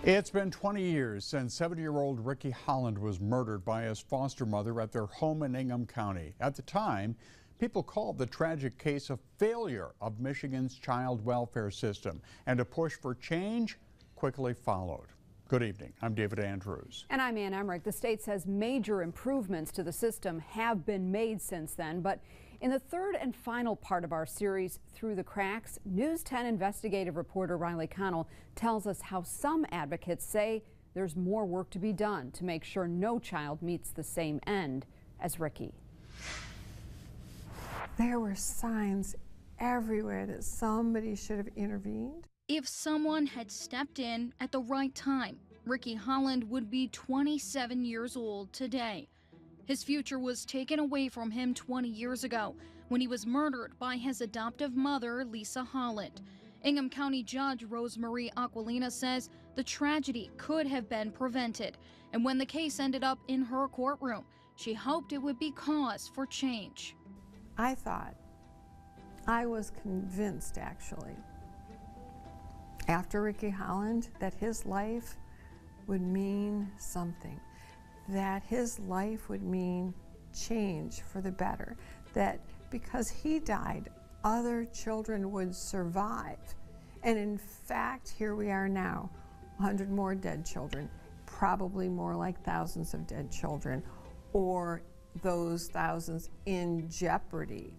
It's been 20 years since 70-year-old Ricky Holland was murdered by his foster mother at their home in Ingham County. At the time, people called the tragic case a failure of Michigan's child welfare system, and a push for change quickly followed. Good evening. I'm David Andrews. And I'm Ann Emmerich. The state says major improvements to the system have been made since then, but in the third and final part of our series, Through the Cracks, News 10 investigative reporter Riley Connell tells us how some advocates say there's more work to be done to make sure no child meets the same end as Ricky. There were signs everywhere that somebody should have intervened. If someone had stepped in at the right time, Ricky Holland would be 27 years old today. His future was taken away from him 20 years ago when he was murdered by his adoptive mother, Lisa Holland. Ingham County Judge Rosemarie Aquilina says the tragedy could have been prevented. And when the case ended up in her courtroom, she hoped it would be cause for change. I was convinced, actually, after Ricky Holland, that his life would mean something, that his life would mean change for the better, that because he died, other children would survive. And in fact, here we are now, 100 more dead children, probably more like thousands of dead children, or those thousands in jeopardy.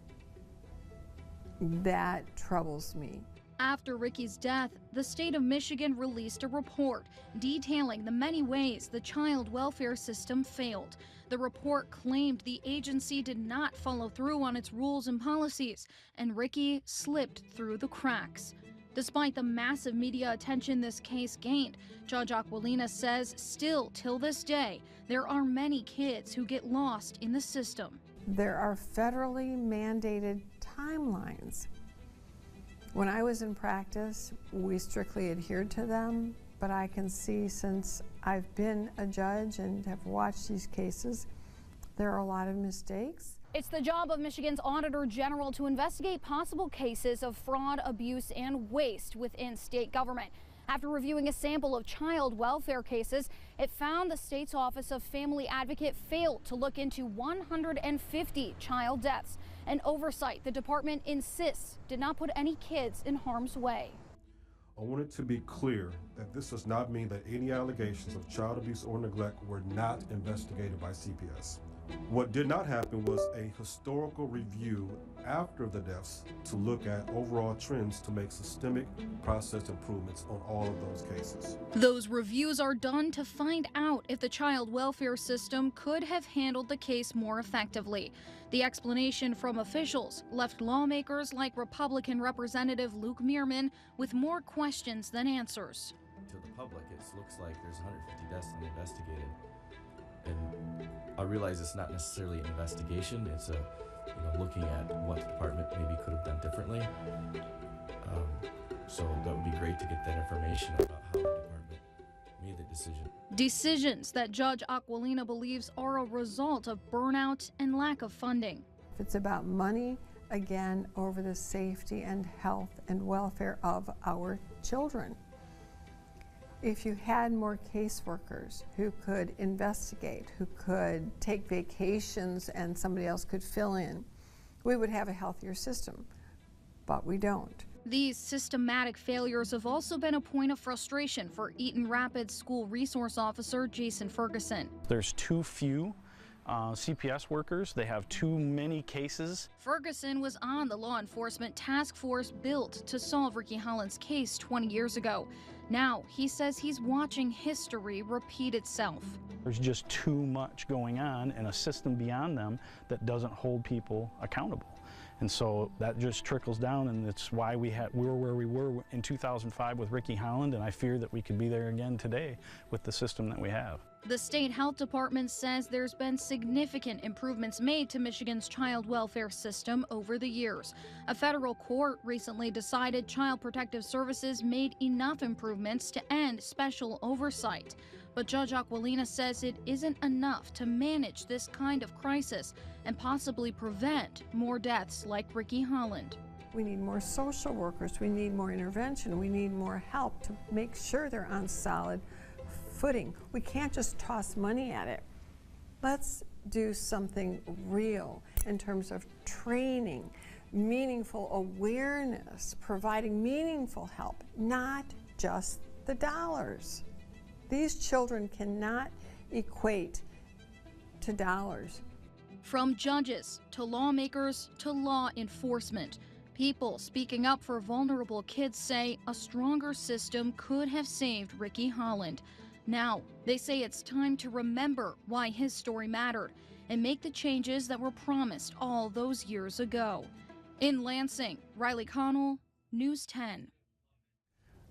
That troubles me. After Ricky's death, the state of Michigan released a report detailing the many ways the child welfare system failed. The report claimed the agency did not follow through on its rules and policies, and Ricky slipped through the cracks. Despite the massive media attention this case gained, Judge Aquilina says still till this day, there are many kids who get lost in the system. There are federally mandated timelines. When I was in practice, we strictly adhered to them, but I can see, since I've been a judge and have watched these cases, there are a lot of mistakes. It's the job of Michigan's Auditor General to investigate possible cases of fraud, abuse, and waste within state government. After reviewing a sample of child welfare cases, it found the state's Office of Family Advocate failed to look into 150 child deaths, an oversight the department insists did not put any kids in harm's way. I want it to be clear that this does not mean that any allegations of child abuse or neglect were not investigated by CPS. What did not happen was a historical review after the deaths to look at overall trends to make systemic process improvements on all of those cases. Those reviews are done to find out if the child welfare system could have handled the case more effectively. The explanation from officials left lawmakers like Republican Representative Luke Meerman with more questions than answers. To the public, it looks like there's 150 deaths investigated. And I realize it's not necessarily an investigation. It's looking at what the department maybe could have done differently. So that would be great to get that information about how the department made the decision. Decisions that Judge Aquilina believes are a result of burnout and lack of funding. If it's about money, again, over the safety and health and welfare of our children. If you had more caseworkers who could investigate, who could take vacations and somebody else could fill in, we would have a healthier system, but we don't. These systematic failures have also been a point of frustration for Eaton Rapids School Resource Officer Jason Ferguson. There's too few CPS workers. They have too many cases. Ferguson was on the law enforcement task force built to solve Ricky Holland's case 20 years ago. Now, he says he's watching history repeat itself. There's just too much going on and a system beyond them that doesn't hold people accountable. And so that just trickles down, and it's why we're where we were in 2005 with Ricky Holland, and I fear that we could be there again today with the system that we have. The state health department says there's been significant improvements made to Michigan's child welfare system over the years. A federal court recently decided Child Protective Services made enough improvements to end special oversight. But Judge Aquilina says it isn't enough to manage this kind of crisis and possibly prevent more deaths like Ricky Holland. We need more social workers. We need more intervention. We need more help to make sure they're on solid footing. We can't just toss money at it. Let's do something real in terms of training, meaningful awareness, providing meaningful help, not just the dollars. These children cannot equate to dollars. From judges to lawmakers to law enforcement, people speaking up for vulnerable kids say a stronger system could have saved Ricky Holland. Now, they say it's time to remember why his story mattered and make the changes that were promised all those years ago. In Lansing, Riley Connell, News 10.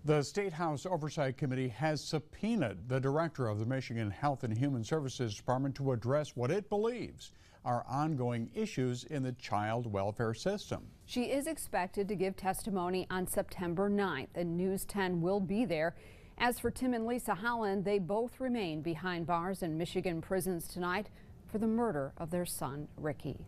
The State House Oversight Committee has subpoenaed the director of the Michigan Health and Human Services Department to address what it believes are ongoing issues in the child welfare system. She is expected to give testimony on September 9th, and News 10 will be there. As for Tim and Lisa Holland, they both remain behind bars in Michigan prisons tonight for the murder of their son, Ricky.